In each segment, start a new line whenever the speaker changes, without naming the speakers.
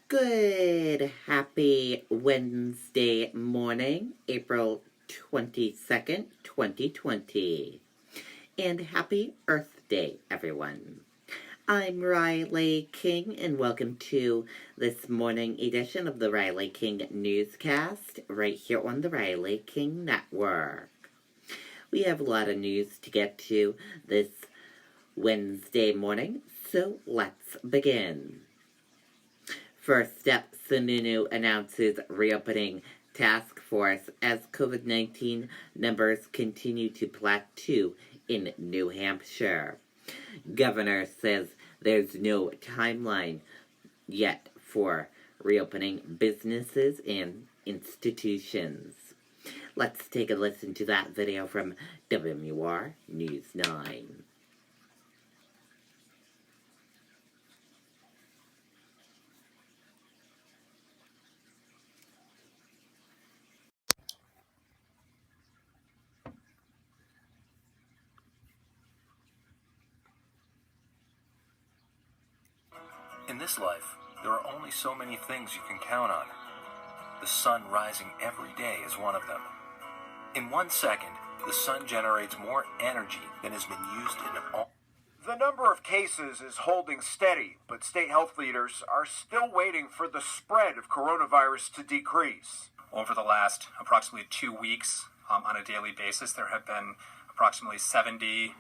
Good, happy Wednesday morning, April 22nd, 2020. And happy Earth Day, everyone. I'm Riley King, and welcome to this morning edition of the Riley King Newscast, right here on the Riley King Network. We have a lot of news to get to this Wednesday morning, so let's begin. First up, Sununu announces reopening task force as COVID-19 numbers continue to plateau in New Hampshire. Governor says there's no timeline yet for reopening businesses and institutions. Let's take a listen to that video from WMUR News 9.
In this life, there are only so many things you can count on. The sun rising every day is one of them. In 1 second, the sun generates more energy than has been used in all.
The number of cases is holding steady, but state health leaders are still waiting for the spread of coronavirus to decrease.
Over the last approximately 2 weeks, on a daily basis, there have been approximately 70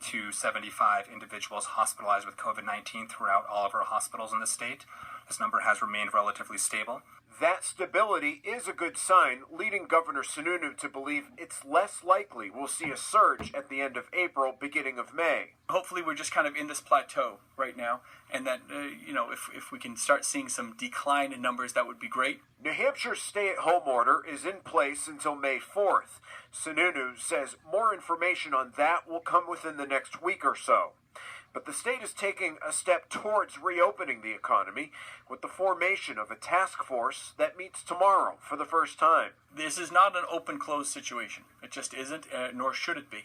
to 75 individuals hospitalized with COVID-19 throughout all of our hospitals in the state. This number has remained relatively stable.
That stability is a good sign, leading Governor Sununu to believe it's less likely we'll see a surge at the end of April, beginning of May.
Hopefully we're just kind of in this plateau right now, and that, if we can start seeing some decline in numbers, that would be great.
New Hampshire's stay-at-home order is in place until May 4th. Sununu says more information on that will come within the next week or so. But the state is taking a step towards reopening the economy with the formation of a task force that meets tomorrow for the first time.
This is not an open-close situation. It just isn't, nor should it be.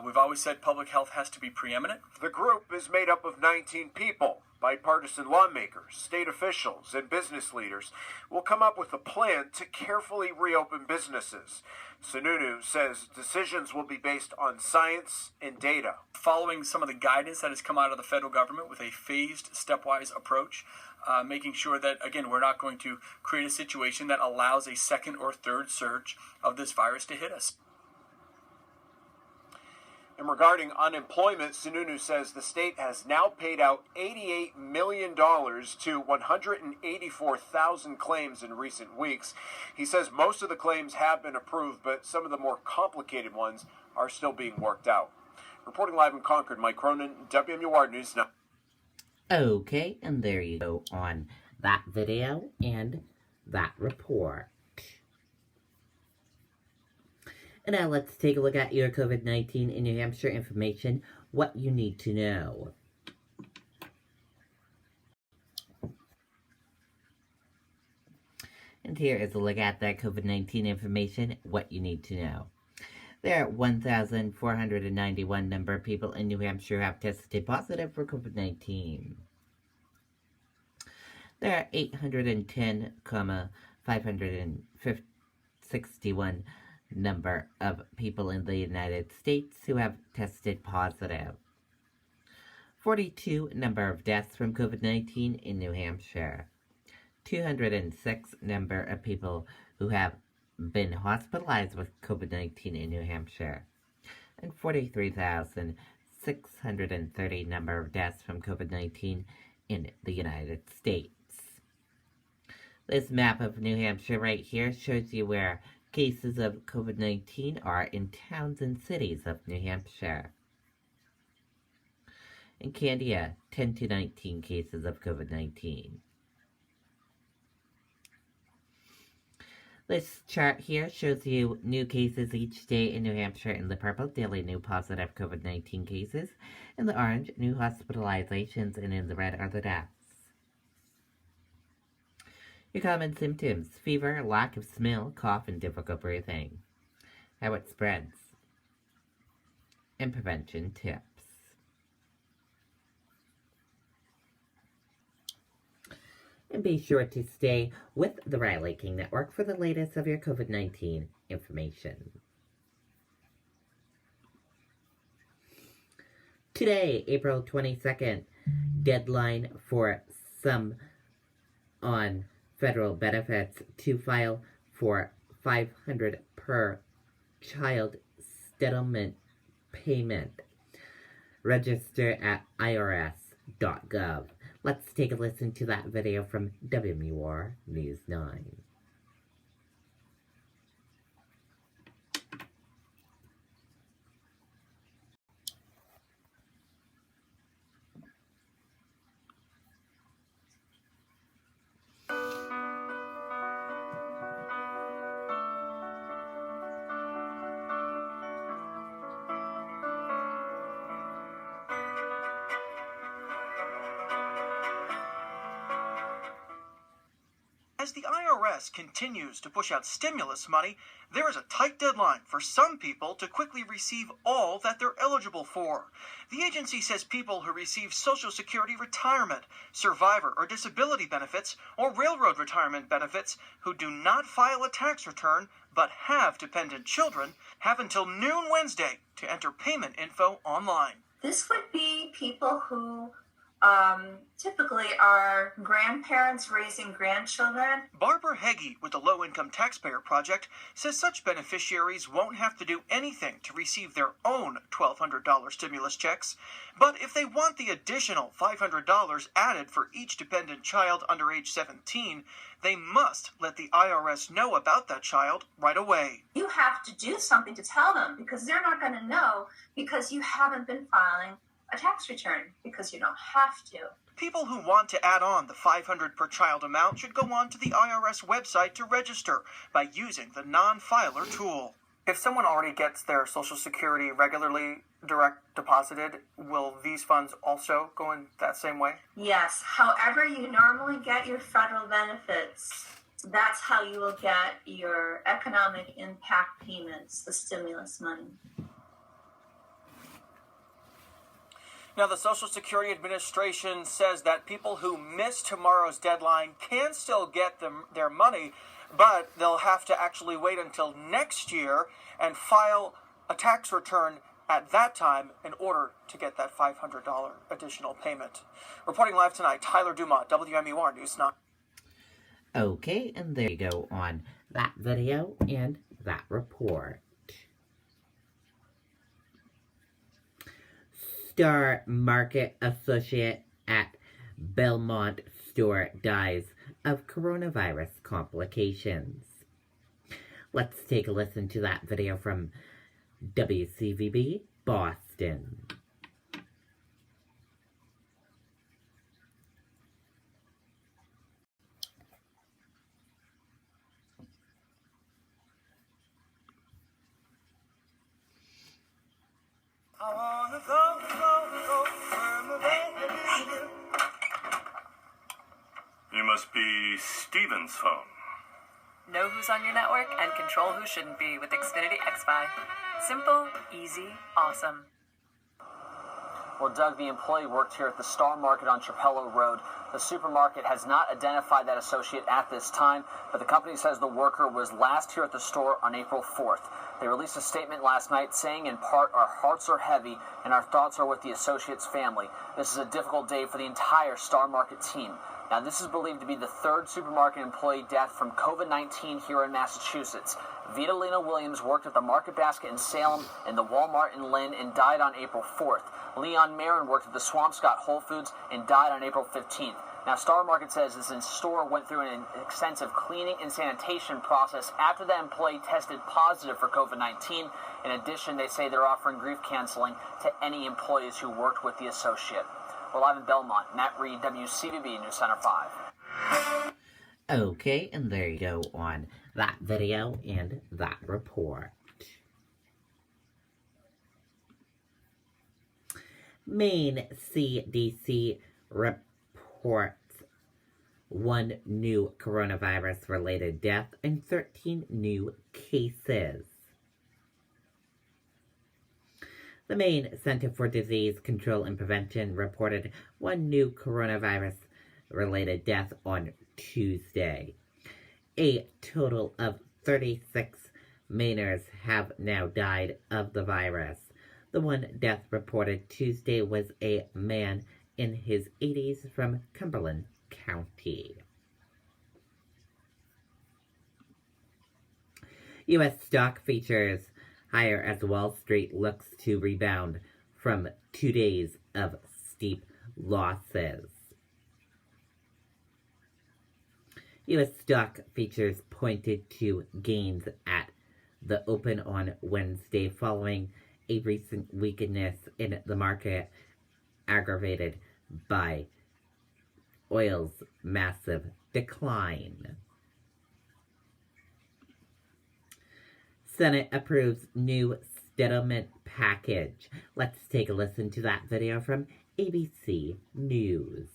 We've always said public health has to be preeminent.
The group is made up of 19 people. Bipartisan lawmakers, state officials, and business leaders will come up with a plan to carefully reopen businesses. Sununu says decisions will be based on science and data.
Following some of the guidance that has come out of the federal government with a phased, stepwise approach, making sure that, again, we're not going to create a situation that allows a second or third surge of this virus to hit us.
And regarding unemployment, Sununu says the state has now paid out $88 million to 184,000 claims in recent weeks. He says most of the claims have been approved, but some of the more complicated ones are still being worked out. Reporting live in Concord, Mike Cronin, WMUR News 9.
Okay, and there you go on that video and that report. And now let's take a look at your COVID-19 in New Hampshire information, what you need to know. And here is a look at that COVID-19 information, what you need to know. There are 1,491 number of people in New Hampshire who have tested positive for COVID-19. There are 810,561 number of people in the United States who have tested positive. 42 number of deaths from COVID-19 in New Hampshire. 206 number of people who have been hospitalized with COVID-19 in New Hampshire. And 43,630 number of deaths from COVID-19 in the United States. This map of New Hampshire right here shows you where cases of COVID-19 are in towns and cities of New Hampshire. In Candia, 10 to 19 cases of COVID-19. This chart here shows you new cases each day in New Hampshire. In the purple, daily new positive COVID-19 cases. In the orange, new hospitalizations, and in the red are the deaths. Your common symptoms: fever, lack of smell, cough, and difficult breathing. How it spreads. And prevention tips. And be sure to stay with the Riley King Network for the latest of your COVID-19 information. Today, April 22nd, deadline for some on federal benefits to file for $500 per child settlement payment. Register at irs.gov. Let's take a listen to that video from WMUR News 9.
As the IRS continues to push out stimulus money, there is a tight deadline for some people to quickly receive all that they're eligible for. The agency says people who receive Social Security retirement, survivor or disability benefits, or railroad retirement benefits who do not file a tax return but have dependent children have until noon Wednesday to enter payment info online.
This would be people who typically are grandparents raising grandchildren.
Barbara Heggie with the Low Income Taxpayer Project says such beneficiaries won't have to do anything to receive their own $1,200 stimulus checks. But if they want the additional $500 added for each dependent child under age 17, they must let the IRS know about that child right away.
You have to do something to tell them because they're not going to know because you haven't been filing a tax return because you don't have to.
People who want to add on the $500 per child amount should go on to the IRS website to register by using the non-filer tool. If someone already gets their Social Security regularly direct deposited, will these funds also go in that same way?
Yes. However you normally get your federal benefits, that's how you will get your economic impact payments, the stimulus money.
Now, the Social Security Administration says that people who miss tomorrow's deadline can still get their money, but they'll have to actually wait until next year and file a tax return at that time in order to get that $500 additional payment. Reporting live tonight, Tyler Dumont, WMUR News 9.
Okay, and there you go on that video and that report. Star Market associate at Belmont store dies of coronavirus complications. Let's take a listen to that video from WCVB Boston.
I wanna go where my baby lives. You must be Steven's phone.
Know who's on your network and control who shouldn't be with Xfinity XFi. Simple, easy, awesome.
Well, Doug, the employee worked here at the Star Market on Trapello Road. The supermarket has not identified that associate at this time, but the company says the worker was last here at the store on April 4th. They released a statement last night saying, in part, our hearts are heavy and our thoughts are with the associate's family. This is a difficult day for the entire Star Market team. Now, this is believed to be the third supermarket employee death from COVID-19 here in Massachusetts. Vitalina Williams worked at the Market Basket in Salem and the Walmart in Lynn and died on April 4th. Leon Marin worked at the Swampscott Whole Foods and died on April 15th. Now, Star Market says this store went through an extensive cleaning and sanitation process after the employee tested positive for COVID-19. In addition, they say they're offering grief counseling to any employees who worked with the associate. We're live in Belmont. Matt Reed, WCVB News Center 5.
Okay, and there you go on that video and that report. Maine CDC reports 1 new coronavirus-related death and 13 new cases. The Maine Center for Disease Control and Prevention reported 1 new coronavirus related death on Tuesday. A total of 36 Mainers have now died of the virus. The one death reported Tuesday was a man in his 80s from Cumberland County. U.S. stock features higher as Wall Street looks to rebound from 2 days of steep losses. U.S. stock features pointed to gains at the open on Wednesday following a recent weakness in the market aggravated by oil's massive decline. Senate approves new settlement package. Let's take a listen to that video from ABC News.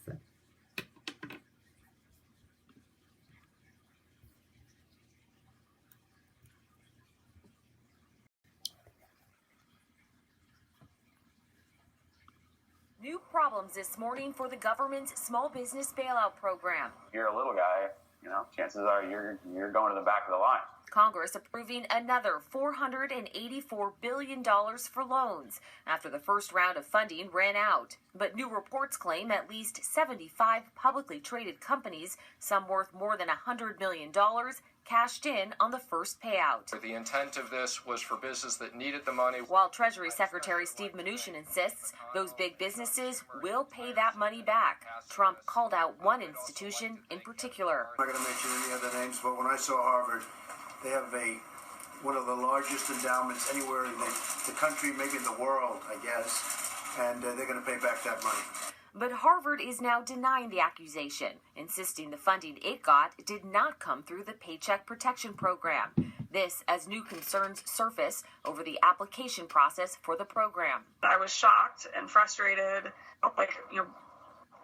New problems this morning for the government's small business bailout program.
You're a little guy, chances are you're going to the back of the line.
Congress approving another $484 billion for loans after the first round of funding ran out. But new reports claim at least 75 publicly traded companies, some worth more than $100 million, cashed in on the first payout.
The intent of this was for business that needed the money.
While Treasury Secretary Steve Mnuchin insists those big businesses will pay that money back. Trump called out one institution in particular.
I'm not going to mention any other names, but when I saw Harvard, they have one of the largest endowments anywhere in the country, maybe in the world, I guess, and they're going to pay back that money.
But Harvard is now denying the accusation, insisting the funding it got did not come through the Paycheck Protection Program. This as new concerns surface over the application process for the program.
I was shocked and frustrated,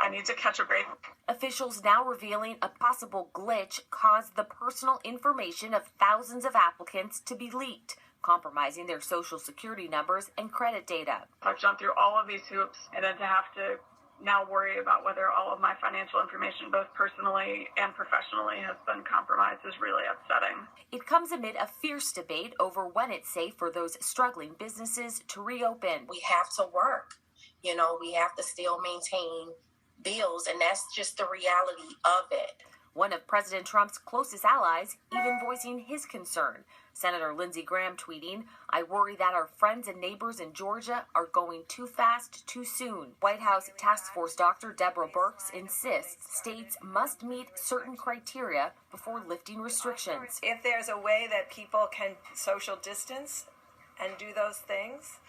I need to catch a break.
Officials now revealing a possible glitch caused the personal information of thousands of applicants to be leaked, compromising their social security numbers and credit data.
I've jumped through all of these hoops, and then to have to now worry about whether all of my financial information, both personally and professionally, has been compromised is really upsetting.
It comes amid a fierce debate over when it's safe for those struggling businesses to reopen.
We have to work. We have to still maintain bills, and that's just the reality of it.
One of President Trump's closest allies even voicing his concern. Senator Lindsey Graham tweeting, "I worry that our friends and neighbors in Georgia are going too fast, too soon." White House Task Force Dr. Deborah Birx insists states must meet certain criteria before lifting restrictions.
If there's a way that people can social distance and do those things,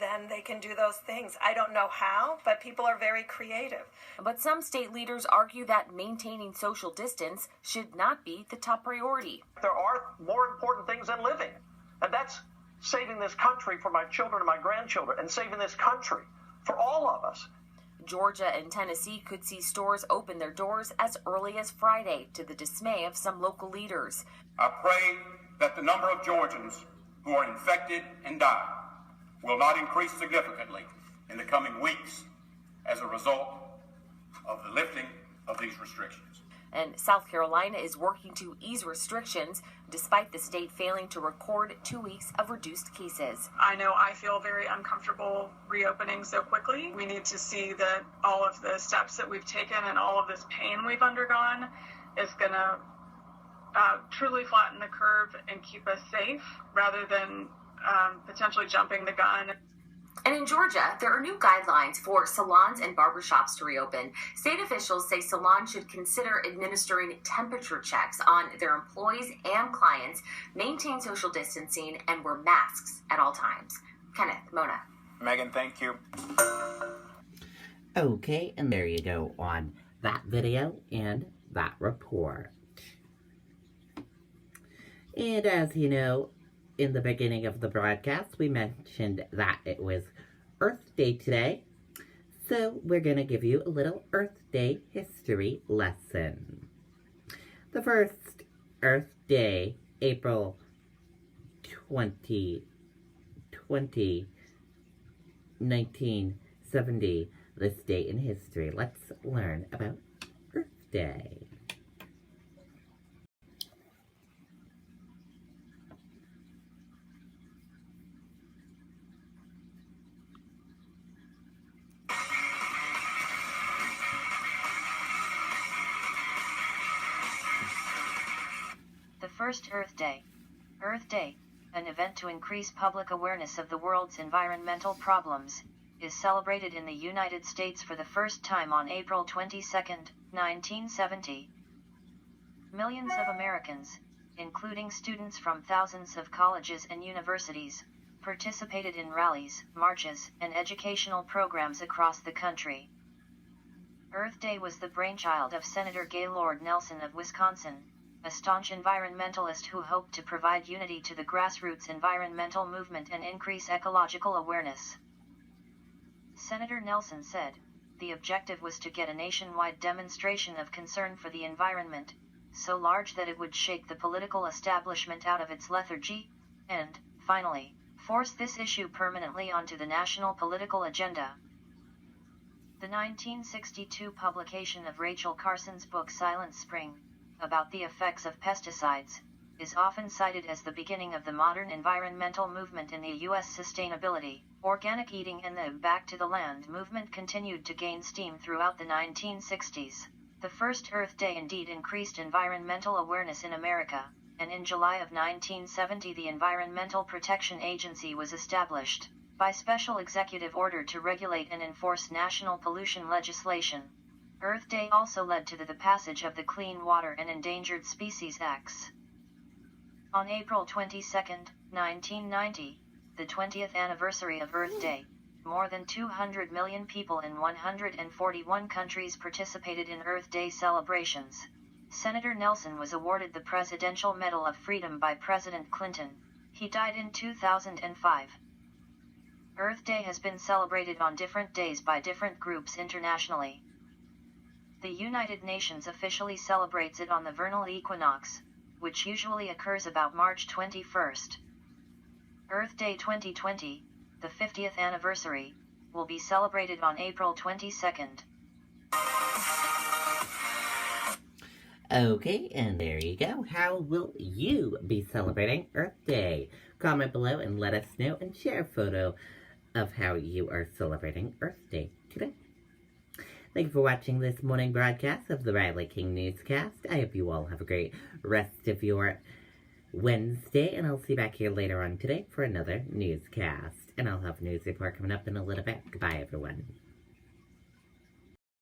then they can do those things. I don't know how, but people are very creative.
But some state leaders argue that maintaining social distance should not be the top priority.
There are more important things than living, and that's saving this country for my children and my grandchildren, and saving this country for all of us.
Georgia and Tennessee could see stores open their doors as early as Friday, to the dismay of some local leaders.
I pray that the number of Georgians who are infected and die will not increase significantly in the coming weeks as a result of the lifting of these restrictions.
And South Carolina is working to ease restrictions despite the state failing to record 2 weeks of reduced cases.
I know I feel very uncomfortable reopening so quickly. We need to see that all of the steps that we've taken and all of this pain we've undergone is going to truly flatten the curve and keep us safe rather than potentially jumping the gun.
And in Georgia, there are new guidelines for salons and barbershops to reopen. State officials say salons should consider administering temperature checks on their employees and clients, maintain social distancing, and wear masks at all times. Kenneth, Mona.
Megan, thank you.
Okay, and there you go on that video and that report. And as you know, in the beginning of the broadcast, we mentioned that it was Earth Day today. So we're going to give you a little Earth Day history lesson. The first Earth Day, April 2020, 1970, this day in history. Let's learn about Earth Day.
The first Earth Day. Earth Day, an event to increase public awareness of the world's environmental problems, is celebrated in the United States for the first time on April 22, 1970. Millions of Americans, including students from thousands of colleges and universities, participated in rallies, marches, and educational programs across the country. Earth Day was the brainchild of Senator Gaylord Nelson of Wisconsin, a staunch environmentalist who hoped to provide unity to the grassroots environmental movement and increase ecological awareness. Senator Nelson said, the objective was to get a nationwide demonstration of concern for the environment, so large that it would shake the political establishment out of its lethargy, and, finally, force this issue permanently onto the national political agenda. The 1962 publication of Rachel Carson's book Silent Spring, about the effects of pesticides, is often cited as the beginning of the modern environmental movement in the U.S. Sustainability, organic eating and the Back to the Land movement continued to gain steam throughout the 1960s. The first Earth Day indeed increased environmental awareness in America, and in July of 1970 the Environmental Protection Agency was established, by special executive order to regulate and enforce national pollution legislation. Earth Day also led to the passage of the Clean Water and Endangered Species Acts. On April 22, 1990, the 20th anniversary of Earth Day, more than 200 million people in 141 countries participated in Earth Day celebrations. Senator Nelson was awarded the Presidential Medal of Freedom by President Clinton. He died in 2005. Earth Day has been celebrated on different days by different groups internationally. The United Nations officially celebrates it on the vernal equinox, which usually occurs about March 21st. Earth Day 2020, the 50th anniversary, will be celebrated on April 22nd.
Okay, and there you go. How will you be celebrating Earth Day? Comment below and let us know and share a photo of how you are celebrating Earth Day today. Thank you for watching this morning broadcast of the Riley King Newscast. I hope you all have a great rest of your Wednesday, and I'll see you back here later on today for another newscast. And I'll have a news report coming up in a little bit. Goodbye, everyone.